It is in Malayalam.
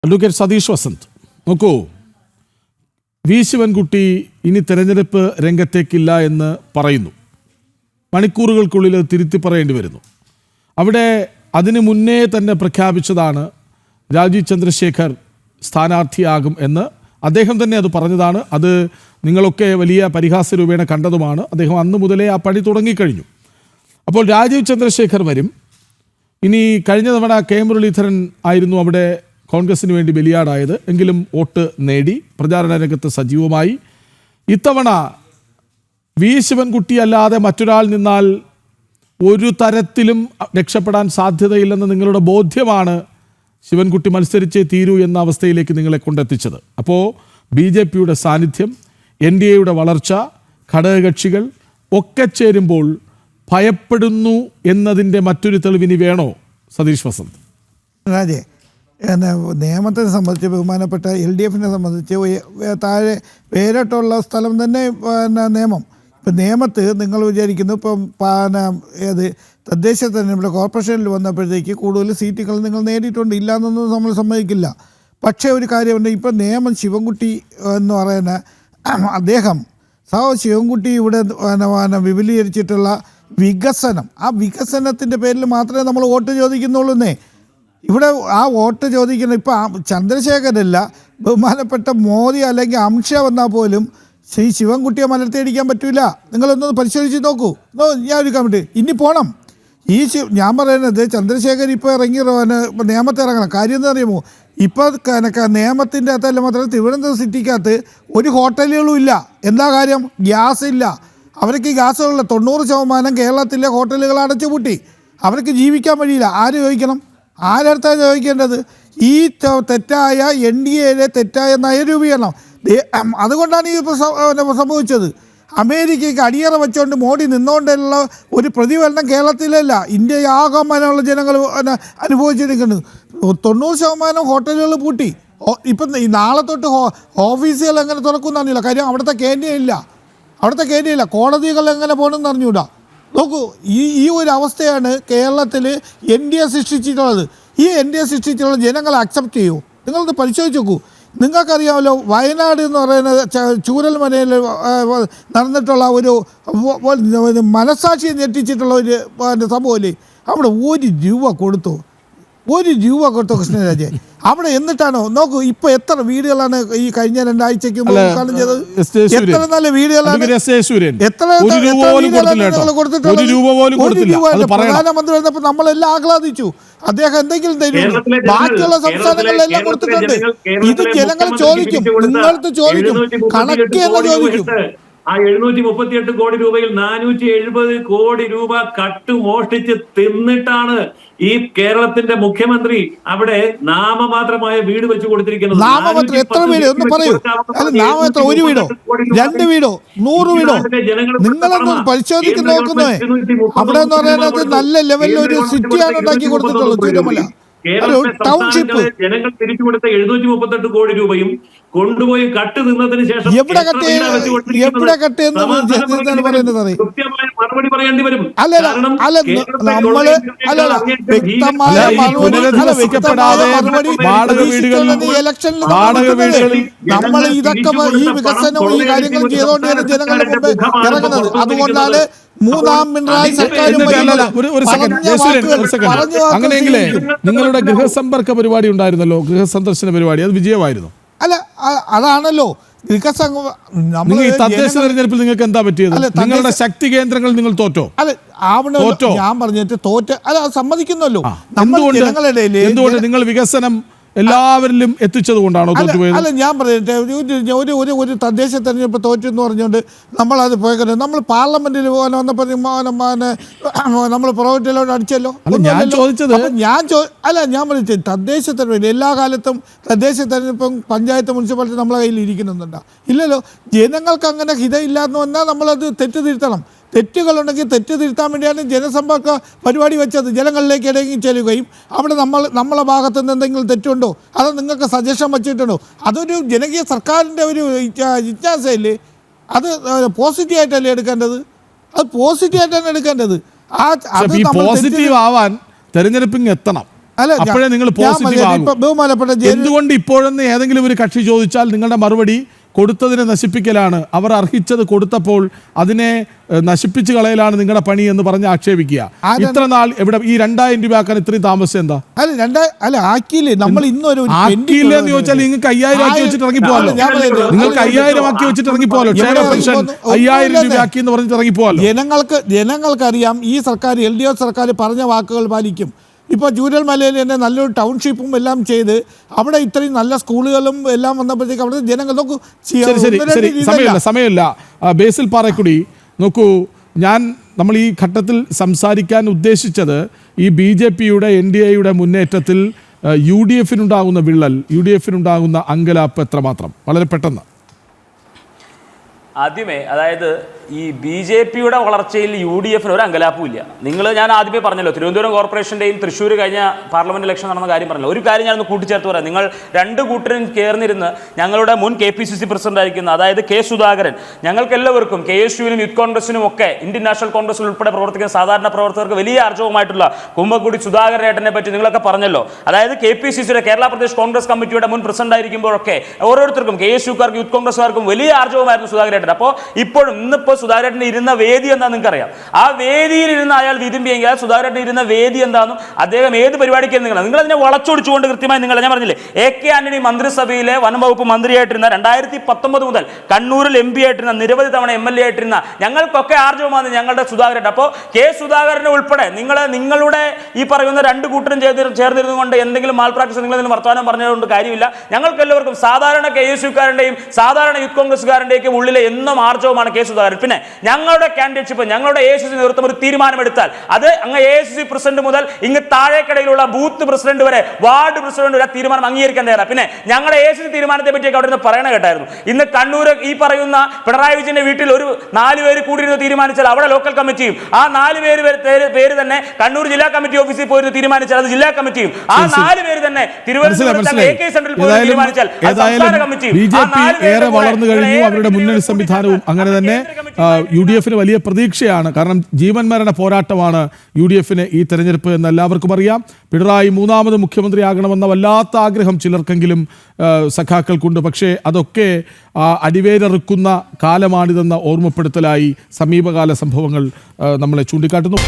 അഡ്വക്കേറ്റ് സതീഷ് വസന്ത്, നോക്കൂ, വി ശിവൻകുട്ടി ഇനി തെരഞ്ഞെടുപ്പ് രംഗത്തേക്കില്ല എന്ന് പറയുന്നു. മണിക്കൂറുകൾക്കുള്ളിൽ അത് തിരുത്തി പറയേണ്ടി വരുന്നു. അവിടെ അതിനു മുന്നേ തന്നെ പ്രഖ്യാപിച്ചതാണ് രാജീവ് ചന്ദ്രശേഖർ സ്ഥാനാർത്ഥിയാകും എന്ന്. അദ്ദേഹം തന്നെ അത് പറഞ്ഞതാണ്. അത് നിങ്ങളൊക്കെ വലിയ പരിഹാസ രൂപേണ കണ്ടതുമാണ്. അദ്ദേഹം അന്ന് മുതലേ ആ പണി തുടങ്ങിക്കഴിഞ്ഞു. അപ്പോൾ രാജീവ് ചന്ദ്രശേഖർ വരും. ഇനി കഴിഞ്ഞ തവണ കെ മുരളീധരൻ ആയിരുന്നു അവിടെ കോൺഗ്രസിന് വേണ്ടി ബലിയാടായത്, എങ്കിലും വോട്ട് നേടി, പ്രചാരണ രംഗത്ത് സജീവമായി. ഇത്തവണ വി ശിവൻകുട്ടി അല്ലാതെ മറ്റൊരാൾ നിന്നാൽ ഒരു തരത്തിലും രക്ഷപ്പെടാൻ സാധ്യതയില്ലെന്ന് നിങ്ങളുടെ ബോധ്യമാണ് ശിവൻകുട്ടി മത്സരിച്ചേ തീരൂ എന്ന അവസ്ഥയിലേക്ക് നിങ്ങളെ കൊണ്ടെത്തിച്ചത്. അപ്പോൾ ബി ജെ പിയുടെ സാന്നിധ്യം, എൻ ഡി എയുടെ വളർച്ച, ഘടകകക്ഷികൾ ഒക്കെ ചേരുമ്പോൾ ഭയപ്പെടുന്നു എന്നതിൻ്റെ മറ്റൊരു തെളിവിനി വേണോ സതീഷ് വസന്ത്? രാജേ, നിയമത്തെ സംബന്ധിച്ച് ബഹുമാനപ്പെട്ട LDF-നെ സംബന്ധിച്ച് താഴെ വേറിട്ടുള്ള സ്ഥലം തന്നെ നിയമം. ഇപ്പം നിയമത്ത് നിങ്ങൾ വിചാരിക്കുന്നു ഇപ്പം തദ്ദേശ തെരഞ്ഞെടുപ്പിൽ കോർപ്പറേഷനിൽ വന്നപ്പോഴത്തേക്ക് കൂടുതൽ സീറ്റുകൾ നിങ്ങൾ നേടിയിട്ടുണ്ട്, ഇല്ലയെന്നൊന്നും നമ്മൾ സമ്മതിക്കില്ല. പക്ഷേ ഒരു കാര്യമുണ്ട്, ഇപ്പം നിയമം ശിവൻകുട്ടി എന്ന് പറയുന്ന അദ്ദേഹം ശിവൻകുട്ടി ഇവിടെ വിപുലീകരിച്ചിട്ടുള്ള വികസനം, ആ വികസനത്തിൻ്റെ പേരിൽ മാത്രമേ നമ്മൾ വോട്ട് ചോദിക്കുന്നുള്ളൂന്നേ. ഇവിടെ ആ വോട്ട് ചോദിക്കുന്ന ഇപ്പം ചന്ദ്രശേഖരല്ല, ബഹുമാനപ്പെട്ട മോദി അല്ലെങ്കിൽ അമിത്ഷാ വന്നാൽ പോലും ശിവൻകുട്ടിയെ മലർത്തിയടിക്കാൻ പറ്റില്ല. നിങ്ങളൊന്ന് പരിശോധിച്ച് നോക്കൂ. ഞാൻ ഒരു കമ്മിറ്റി ഇനി പോകണം. ഞാൻ പറയുന്നത് ചന്ദ്രശേഖർ ഇപ്പോൾ നിയമത്തെ ഇറങ്ങണം. കാര്യം എന്താ അറിയുമോ, ഇപ്പോൾ നിയമത്തിൻ്റെ അകത്തല്ല മാത്രമല്ല തിരുവനന്തപുരം സിറ്റിക്കകത്ത് ഒരു ഹോട്ടലുകളും ഇല്ല. എന്താ കാര്യം? ഗ്യാസ് ഇല്ല. അവർക്ക് ഗ്യാസുള്ള 90% കേരളത്തിലെ ഹോട്ടലുകൾ അടച്ചുപൂട്ടി. അവർക്ക് ജീവിക്കാൻ വഴിയില്ല. ആര് ചോദിക്കണം? ആരടുത്താണ് ചോദിക്കേണ്ടത്? ഈ തെറ്റായ NDA-യിലെ തെറ്റായ നയരൂപീകരണം, അതുകൊണ്ടാണ് ഈ സംഭവിച്ചത്. അമേരിക്കയ്ക്ക് അടിയറ വെച്ചുകൊണ്ട് മോഡി നിന്നുകൊണ്ടുള്ള ഒരു പ്രതിഫലനം കേരളത്തിലല്ല, ഇന്ത്യയാകമാനുള്ള ജനങ്ങൾ അനുഭവിച്ചിരിക്കുന്നത്. 90% ഹോട്ടലുകൾ പൂട്ടി. ഇപ്പം നാളെ തൊട്ട് ഓഫീസുകൾ എങ്ങനെ തുറക്കുമെന്നറിയില്ല. കാര്യം അവിടുത്തെ കേന്ദ്രമില്ല. കോടതികൾ എങ്ങനെ പോകണമെന്ന് അറിഞ്ഞൂടാ. നോക്കൂ, ഈ ഒരു അവസ്ഥയാണ് കേരളത്തിൽ NDA സൃഷ്ടിച്ചിട്ടുള്ളത്. ഈ NDA സൃഷ്ടിച്ചിട്ടുള്ള ജനങ്ങൾ അക്സെപ്റ്റ് ചെയ്യൂ. നിങ്ങളൊന്ന് പരിശോധിച്ച് നോക്കൂ. നിങ്ങൾക്കറിയാമല്ലോ, വയനാട് എന്ന് പറയുന്നത് ചൂരൽമലയിൽ നടന്നിട്ടുള്ള ഒരു മനസ്സാക്ഷിയെ ഞെട്ടിച്ചിട്ടുള്ള ഒരു സംഭവമല്ലേ. അവിടെ ഒരു രൂപ കൊടുത്തോ കൃഷ്ണരാജെ അവിടെ. എന്നിട്ടാണോ നോക്കൂ, ഇപ്പൊ എത്ര വീടുകളാണ് ഈ കഴിഞ്ഞ 2 ആഴ്ചക്ക് കളഞ്ഞത്? എത്ര നല്ല വീടുകളാണ്, എത്ര പ്രധാനമന്ത്രി വന്നപ്പോൾ നമ്മളെല്ലാം ആഹ്ലാദിച്ചു. അദ്ദേഹം എന്തെങ്കിലും തരും. ബാക്കിയുള്ള സംസ്ഥാനങ്ങളിലെല്ലാം കൊടുത്തിട്ടുണ്ട്. ഇത് ജനങ്ങൾ ചോദിക്കും, നിങ്ങൾക്ക് ചോദിക്കും, കണക്ക് എന്ന് ചോദിക്കും. ആ 738 കോടി രൂപയിൽ 470 കോടി രൂപ മോഷ്ടിച്ച് തിന്നിട്ടാണ് ഈ കേരളത്തിന്റെ മുഖ്യമന്ത്രി അവിടെ നാമമാത്രമായ വീട് വെച്ച് കൊടുത്തിരിക്കുന്നത്. നാമമാത്രം എത്ര വീട് ഒന്ന് പറയൂ? നാമമാത്രം 1 വീടോ 2 വീടോ 100 വീടോ? നിങ്ങളൊന്ന് പരിശോധിക്കുന്ന നോക്കുന്നേ. അവിടെ എന്ന് പറയുന്നത് നല്ല ലെവലിൽ ഒരു സിറ്റിയാണ് ഉണ്ടാക്കി കൊടുത്തിട്ടുള്ളത്. തിരുമല ടൗൺഷിപ്പ് ജനങ്ങൾ തിരിച്ചു കൊടുത്ത 738 കോടി രൂപയും കൊണ്ടുപോയി കട്ട് തിന്നതിന് ശേഷം കൃത്യമായ മറുപടി പറയേണ്ടി വരും. നമ്മൾ ഇതൊക്കെ ഈ വികസനവും ഈ കാര്യങ്ങളും ചെയ്തുകൊണ്ടാണ് ജനങ്ങളുടെ മുമ്പ് ഇറങ്ങുന്നത്. അതുകൊണ്ടാണ് മൂന്നാം പിണറായി സർക്കാരും അങ്ങനെയെങ്കിലേ നിങ്ങളുടെ ഗൃഹസമ്പർക്ക പരിപാടി ഉണ്ടായിരുന്നല്ലോ, ഗൃഹസന്ദർശന പരിപാടി, അത് വിജയമായിരുന്നു. അല്ല, അതാണല്ലോ തദ്ദേശ തെരഞ്ഞെടുപ്പിൽ നിങ്ങൾക്ക് എന്താ പറ്റിയത്? നിങ്ങളുടെ ശക്തി കേന്ദ്രങ്ങൾ നിങ്ങൾ തോറ്റോ? ഞാൻ പറഞ്ഞിട്ട് അല്ല, സമ്മതിക്കുന്നല്ലോ. എന്തുകൊണ്ട് നിങ്ങൾ വികസനം എല്ലാവരിലും എത്തിച്ചത് കൊണ്ടാണോ തോറ്റുപോയത്? അല്ല, ഞാൻ പറഞ്ഞിട്ട് ഒരു തദ്ദേശ തെരഞ്ഞെടുപ്പ് തോറ്റു എന്ന് പറഞ്ഞുകൊണ്ട് നമ്മളത് പോയത്. നമ്മൾ പാർലമെന്റിൽ വന്നപ്പോൾ നമ്മൾ പ്രൊവൈറ്റിലോട്ട് അടിച്ചല്ലോ. ഞാൻ പറഞ്ഞിട്ട് തദ്ദേശ തെരഞ്ഞെടുപ്പ് എല്ലാ കാലത്തും തദ്ദേശ തെരഞ്ഞെടുപ്പും പഞ്ചായത്ത് മുനിസിപ്പാലിറ്റി നമ്മളെ കയ്യിൽ ഇരിക്കുന്നുണ്ടോ? ഇല്ലല്ലോ. ജനങ്ങൾക്ക് അങ്ങനെ ഹിതമില്ലാന്ന് വന്നാൽ നമ്മളത് തിരുത്തണം. തെറ്റുകളുണ്ടെങ്കിൽ തെറ്റ് തിരുത്താൻ വേണ്ടിയാണ് ജനസമ്പർക്ക പരിപാടി വെച്ചത്. ജനങ്ങളിലേക്ക് ഇടയിൽ ചെല്ലുകയും അവിടെ നമ്മളെ ഭാഗത്തു നിന്ന് എന്തെങ്കിലും തെറ്റുണ്ടോ, അത് നിങ്ങൾക്ക് സജഷൻ വച്ചിട്ടുണ്ടോ, അതൊരു ജനകീയ സർക്കാരിൻ്റെ ഒരു ജിജ്ഞാസയല്ലേ. അത് പോസിറ്റീവായിട്ടല്ലേ എടുക്കേണ്ടത്? പോസിറ്റീവ് ആവാൻ തെരഞ്ഞെടുപ്പിങ് എത്തണം. അല്ല, അപ്പോഴേ നിങ്ങൾ പോസിറ്റീവ് ആകും. ബഹുമാനപ്പെട്ട എന്തുകൊണ്ട് ഇപ്പോഴെന്ന് ഏതെങ്കിലും ഒരു കക്ഷി ചോദിച്ചാൽ നിങ്ങളുടെ മറുപടി കൊടുത്തതിനെ നശിപ്പിക്കലാണ്, അവർ അർഹിച്ചത് കൊടുത്തപ്പോൾ അതിനെ നശിപ്പിച്ചു കളയലാണ് നിങ്ങളുടെ പണി എന്ന് പറഞ്ഞ് ആക്ഷേപിക്കുക. ഇത്ര നാൾ ഇവിടെ ഈ 2000 രൂപ ആക്കാൻ ഇത്രയും താമസം എന്താ? ആക്കിയില്ലേ നമ്മൾ ഇന്നൊരു ആക്കിയില്ല എന്ന് ചോദിച്ചാൽ നിങ്ങൾക്ക് 5000 ആക്കി വെച്ചിട്ട് ഇറങ്ങിപ്പോവാലോ. നിങ്ങൾക്ക് 5000 ആക്കി വെച്ചിട്ട് ഇറങ്ങിപ്പോവാലോ. ക്ഷേമ പെൻഷൻ 5000 രൂപ ആക്കി എന്ന് പറഞ്ഞിട്ട് ഇറങ്ങിപ്പോവാലോ. ജനങ്ങൾക്കറിയാം ഈ സർക്കാർ LDF സർക്കാർ പറഞ്ഞ വാക്കുകൾ പാലിക്കും. ഇപ്പോൾ ചൂരൽമലയിൽ തന്നെ നല്ലൊരു ടൗൺഷിപ്പും എല്ലാം ചെയ്ത് അവിടെ ഇത്രയും നല്ല സ്കൂളുകളും എല്ലാം വന്നപ്പോഴത്തേക്ക് അവിടെ ജനങ്ങൾ നോക്കൂ. സമയമില്ല. ബേസിൽ പാറക്കുടി നോക്കൂ, നമ്മൾ ഈ ഘട്ടത്തിൽ സംസാരിക്കാൻ ഉദ്ദേശിച്ചത് ഈ BJP-യുടെ NDA-യുടെ മുന്നേറ്റത്തിൽ UDF-നുണ്ടാകുന്ന വിള്ളൽ, UDF-നുണ്ടാകുന്ന അങ്കലാപ്പ് എത്രമാത്രം? വളരെ പെട്ടെന്ന്. ആദ്യമേ, അതായത് ഈ BJP-യുടെ വളർച്ചയിൽ UDF-ന് ഒരു അങ്കലാപ്പും ഇല്ല. ഞാൻ ആദ്യമേ പറഞ്ഞല്ലോ, തിരുവനന്തപുരം കോർപ്പറേഷൻ്റെയും തൃശ്ശൂർ കഴിഞ്ഞ പാർലമെന്റ് ഇലക്ഷൻ നടന്ന കാര്യം പറഞ്ഞല്ലോ. ഒരു കാര്യം ഞാനൊന്ന് കൂട്ടിച്ചേർത്ത് പറയാം. നിങ്ങൾ രണ്ട് കൂട്ടരും ചേർന്നിരുന്ന് ഞങ്ങളുടെ മുൻ KPCC പ്രസിഡന്റ് ആയിരിക്കുന്ന അതായത് K. സുധാകരൻ, ഞങ്ങൾക്ക് എല്ലാവർക്കും KSU-നും യൂത്ത് കോൺഗ്രസിനും ഒക്കെ ഇന്ത്യൻ നാഷണൽ കോൺഗ്രസിൽ ഉൾപ്പെടെ പ്രവർത്തിക്കുന്ന സാധാരണ പ്രവർത്തകർക്ക് വലിയ ആർജവമായിട്ടുള്ള കുമ്മക്കുടി സുധാകരൻ ഏട്ടനെ പറ്റി നിങ്ങളൊക്കെ പറഞ്ഞല്ലോ. അതായത് KPCC-യുടെ കേരള പ്രദേശ് കോൺഗ്രസ് കമ്മിറ്റിയുടെ മുൻ പ്രസിഡന്റ് ആയിരിക്കുമ്പോഴൊക്കെ ഓരോരുത്തർക്കും KSU-കാർക്കും യൂത്ത് കോൺഗ്രസ്സുകാർക്കും വലിയ ആർജവമായിരുന്നു സുധാകരൻ. അപ്പോൾ ഇപ്പോഴും ഇന്നിപ്പോൾ സുധാകരൻ ഇരുന്ന വേദി എന്താണെന്ന് നിങ്ങൾക്കറിയാം. ആ വേദിയിൽ ഇരുന്ന് അയാൾ വിരുമ്പിയെങ്കിൽ ആ സുധാകരൻ ഇരുന്ന വേദി എന്താണെന്നും അദ്ദേഹം ഏത് പരിപാടിക്ക് നിങ്ങൾ അതിനെ വളച്ചൊടിച്ചുകൊണ്ട് കൃത്യമായി ഞാൻ പറഞ്ഞില്ലേ, AK ആന്റണി മന്ത്രിസഭയിലെ വനംവകുപ്പ് മന്ത്രിയായിട്ടിരുന്ന 2019 മുതൽ കണ്ണൂരിൽ MP ആയിട്ടിരുന്ന, നിരവധി തവണ MLA ആയിട്ടിരുന്ന ഞങ്ങൾക്കൊക്കെ ആർജവമാണ് ഞങ്ങളുടെ സുധാകരൻ. അപ്പോൾ K. സുധാകരനെ ഉൾപ്പെടെ നിങ്ങളുടെ ഈ പറയുന്ന രണ്ട് കൂട്ടരും ചേർന്നിരുന്നുകൊണ്ട് എന്തെങ്കിലും മാൽ പ്രാക്ടീസ് നിങ്ങളെന്തെങ്കിലും വർത്തമാനം പറഞ്ഞതുകൊണ്ട് കാര്യമില്ല. ഞങ്ങൾക്ക് എല്ലാവർക്കും സാധാരണ KSU-കാരൻ്റെയും സാധാരണ യൂത്ത് കോൺഗ്രസ്സുകാരൻ്റെയൊക്കെ ഉള്ളിലെ എന്നും ആർജവമാണ് K. സുധാകരൻ. പിന്നെ ഞങ്ങളുടെ കാൻഡിഡേറ്റ്ഷിപ്പ്, ഞങ്ങളുടെ ACC നേതൃത്വം ഒരു തീരുമാനമെടുത്താൽ അത് അങ്ങ് ACC പ്രസിഡന്റ് മുതൽ ഇങ്ങ് താഴേക്കടയിലുള്ള ബൂത്ത് പ്രസിഡന്റ് വരെ, വാർഡ് പ്രസിഡന്റ് വരെ തീരുമാനം അംഗീകരിക്കാൻ തയ്യാറാണ്. പിന്നെ ഞങ്ങളുടെ ACC തീരുമാനത്തെ പറ്റിയൊക്കെ അവിടെ നിന്ന് പറയണ കേട്ടായിരുന്നു. ഇന്ന് കണ്ണൂർ ഈ പറയുന്ന പിണറായി വിജയന്റെ വീട്ടിൽ ഒരു 4 പേര് കൂടിയിരുന്ന് തീരുമാനിച്ചാൽ അവിടെ ലോക്കൽ കമ്മിറ്റിയും, ആ 4 പേര് തന്നെ കണ്ണൂർ ജില്ലാ കമ്മിറ്റി ഓഫീസിൽ പോയിരുന്ന് തീരുമാനിച്ചാൽ അത് ജില്ലാ കമ്മിറ്റിയും, ആ 4 പേര് തന്നെ തിരുവനന്തപുരത്ത് AK സെന്ററിൽ പോയി തീരുമാനിച്ചാൽ സംസ്ഥാന കമ്മിറ്റിയും. ഏറെ വളർന്നു കഴിഞ്ഞു അവരുടെ മുന്നണി സംവിധാനവും. അങ്ങനെ തന്നെ UDF-ന് വലിയ പ്രതീക്ഷയാണ്. കാരണം ജീവൻ മരണ പോരാട്ടമാണ് UDF-ന് ഈ തെരഞ്ഞെടുപ്പ് എന്ന് എല്ലാവർക്കും അറിയാം. പിണറായി 3ാമത് മുഖ്യമന്ത്രിയാകണമെന്ന വല്ലാത്ത ആഗ്രഹം ചിലർക്കെങ്കിലും സഖാക്കൾക്കുണ്ട്. പക്ഷേ അതൊക്കെ അടിവേരറുക്കുന്ന കാലമാണിതെന്ന ഓർമ്മപ്പെടുത്തലായി സമീപകാല സംഭവങ്ങൾ നമ്മളെ ചൂണ്ടിക്കാട്ടുന്നു.